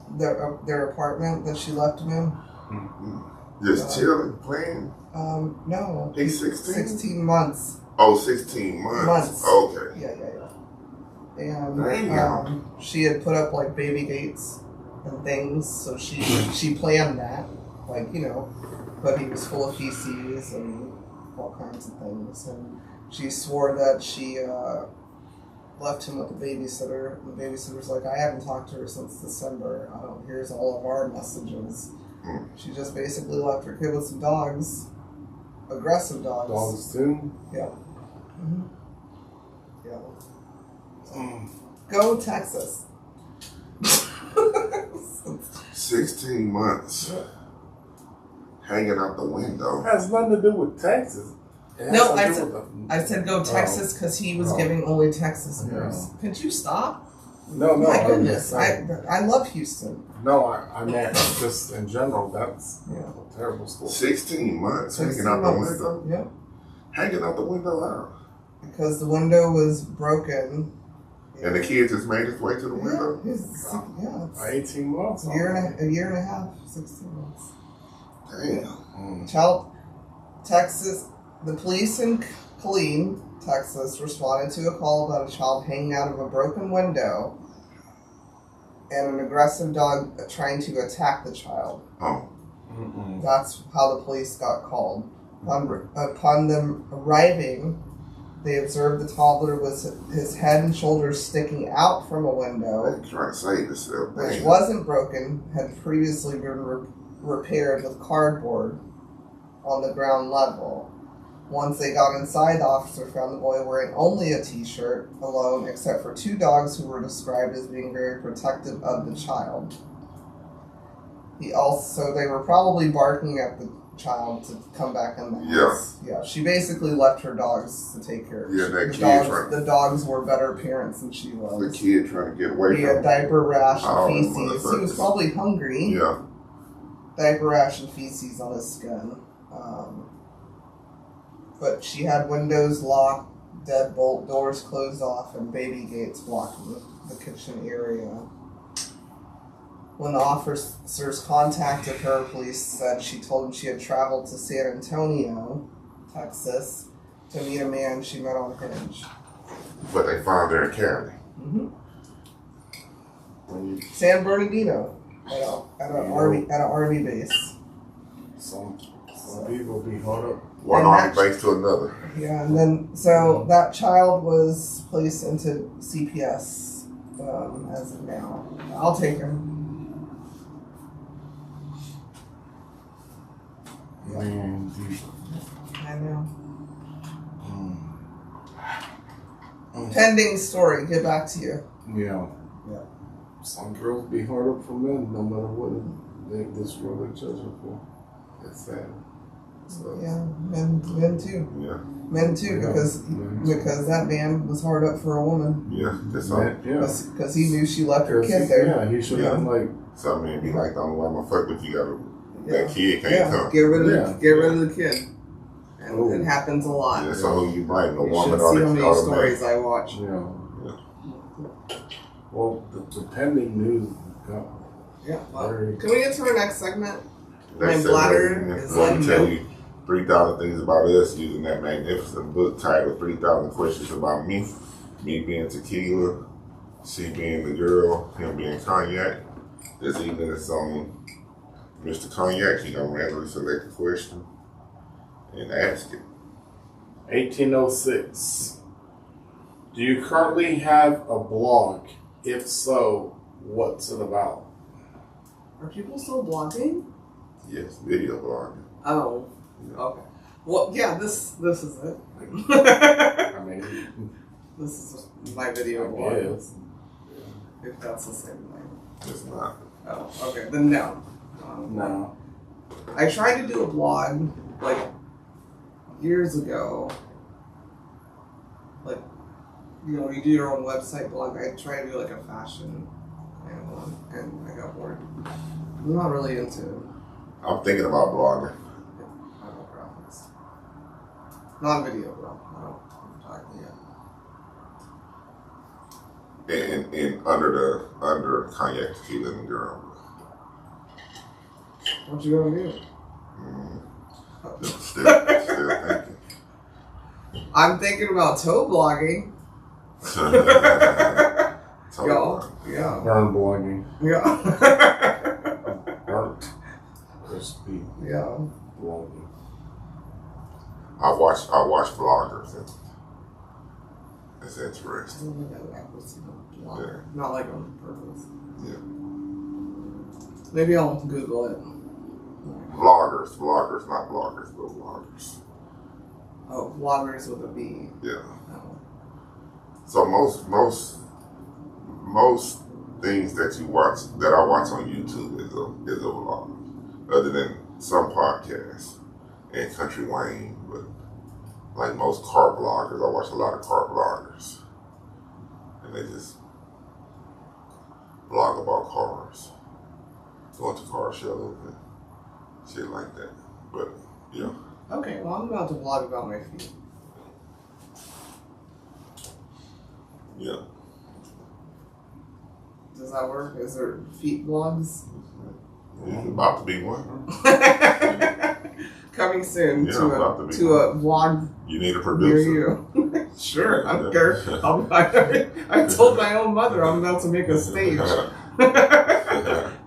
Their apartment that she left him in. Mm-hmm. Just chilling, playing? No. He's 16? 16 months. Oh, 16 months. Okay. Yeah. And she had put up like baby gates and things, so she planned that, but he was full of feces and all kinds of things, and she swore that she left him with the babysitter. And the babysitter's like, I haven't talked to her since December. Here's all of our messages. She just basically left her kid with some dogs. Aggressive dogs. Dogs too? Yeah. Mm-hmm. Yeah. Go Texas. 16 months. Hanging out the window. It has nothing to do with Texas. No, I said go Texas because he was giving only Texas news. Could you stop? No. My goodness, I love Houston. No, I meant just in general. That's a terrible school. 16 months hanging out the window. Yep. Hanging out the window how? Because the window was broken. And the kid just made his way to the window. It's 18 months. A year and a half, 16 months. Damn. Texas. The police in Killeen, Texas, responded to a call about a child hanging out of a broken window and an aggressive dog trying to attack the child. Oh. That's how the police got called. Upon them arriving, they observed the toddler with his head and shoulders sticking out from a window, Trying to save himself. which wasn't broken, had previously been repaired with cardboard on the ground level. Once they got inside, the officer found the boy wearing only a t-shirt alone, except for two dogs who were described as being very protective of the child. They were probably barking at the child to come back in the house. Yeah, she basically left her dogs to take care of the dogs were better parents than she was. The kid trying to get away from He had diaper rash and feces. motherfuckers. He was probably hungry. Yeah. Diaper rash and feces on his skin. But she had windows locked, deadbolt doors closed off, and baby gates blocking the kitchen area. When the officers contacted her, police said she told them she had traveled to San Antonio, Texas, to meet a man she met on Hinge. But they found her in Cali. San Bernardino, at an army base. Some people be hard up. One army base to another. Yeah, and then that child was placed into CPS as of now. I'll take him. Man, I know. Pending story. Get back to you. Yeah. Some girls be hard up for men, no matter what this world they judge them for. It's sad. So. Yeah, men too. Yeah. Men too, because that man was hard up for a woman. Yeah, that's all. Because he knew she left her kid there. Yeah, he should have Some men be like, the only way I'm gonna fuck with you, that kid can't come. Get rid of the kid. And it happens a lot. Yeah, so who you blame, the You woman should or see the how many man? stories I watch. Yeah. Well, the pending news. Yeah. Well, can we get to our next segment? My bladder is let letting me tell me you 3,000 things about us using that magnificent book titled 3,000 Questions About Me. Me being Tequila, she being the girl, him being Cognac. This evening it's on Mr. Cognac. He gonna randomly select a question and ask it. 1806. Do you currently have a blog? If so, what's it about? Are people still blogging? Yes, video blogging. Oh, okay. Well, yeah, this is it. I mean, this is my video blog. Yes. If that's the same thing. It's not. Oh, okay. Then no. No. I tried to do a blog years ago. You do your own website blog. I tried to do a fashion kind of one, and I got bored. I'm not really into. I'm thinking about blogging. I don't graphics. Non-video, bro. I don't talk yet. And under Cognac, Tequila, and the girl. What you gonna do? Still thinking. I'm thinking about toe blogging. Totally. Yeah. Burn blogging. Yeah. Burnt. Crispy. Yeah. Blogging. I watch vloggers. That's I interesting. don't know that was a blogger. Yeah. Not like on purpose. Yeah. Maybe I'll Google it. Vloggers, not bloggers, but vloggers. Oh, vloggers with a V. Yeah. Oh. So most things that you watch, that I watch on YouTube is a vlog, other than some podcasts and Country Wayne, but like most car bloggers, I watch a lot of car bloggers, and they just blog about cars, going to car shows and shit like that. But yeah. Okay, well, I'm about to vlog about my feet. Yeah. Does that work? Is there feet vlogs? It's about to be one. Coming soon Yeah, to about to be a vlog You need a near producer. you. Sure, I don't care. I told my own mother I'm about to make a stage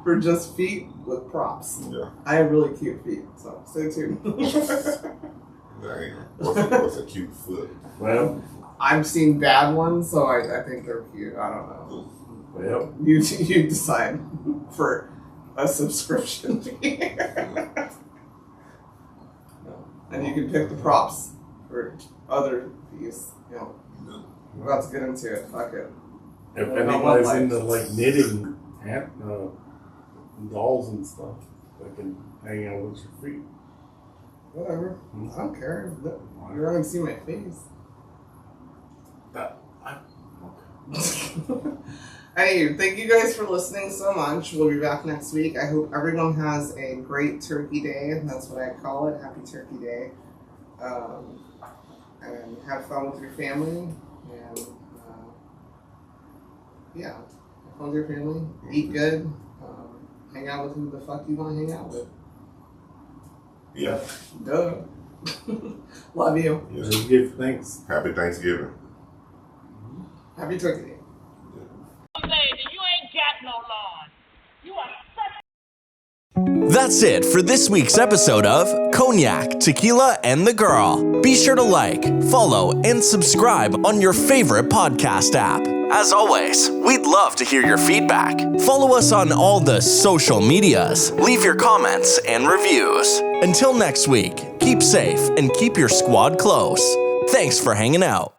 for just feet with props. Yeah. I have really cute feet, so stay tuned. Dang. What's a cute foot? Well, I've seen bad ones, so I think they're cute. I don't know. well, You decide for a subscription fee. And you can pick the props for other fees. You know, we're about to get into it. Fuck it. if I don't anybody's want into lights. like knitting dolls and stuff, they can hang out with your feet. Whatever. I don't care. You're gonna see my face. Anyway, thank you guys for listening so much. We'll be back next week. I hope everyone has a great Turkey Day. That's what I call it. Happy Turkey Day. And have fun with your family. And yeah, have fun with your family. Eat good. Hang out with who the fuck you want to hang out with. Yeah. Duh. Love you. Yeah. Just give thanks. Happy Thanksgiving. Happy Turkey Day. Lady, you ain't got no lawn. You are such That's it for this week's episode of Cognac, Tequila, and the Girl. Be sure to like, follow, and subscribe on your favorite podcast app. As always, we'd love to hear your feedback. Follow us on all the social medias. Leave your comments and reviews. Until next week, keep safe and keep your squad close. Thanks for hanging out.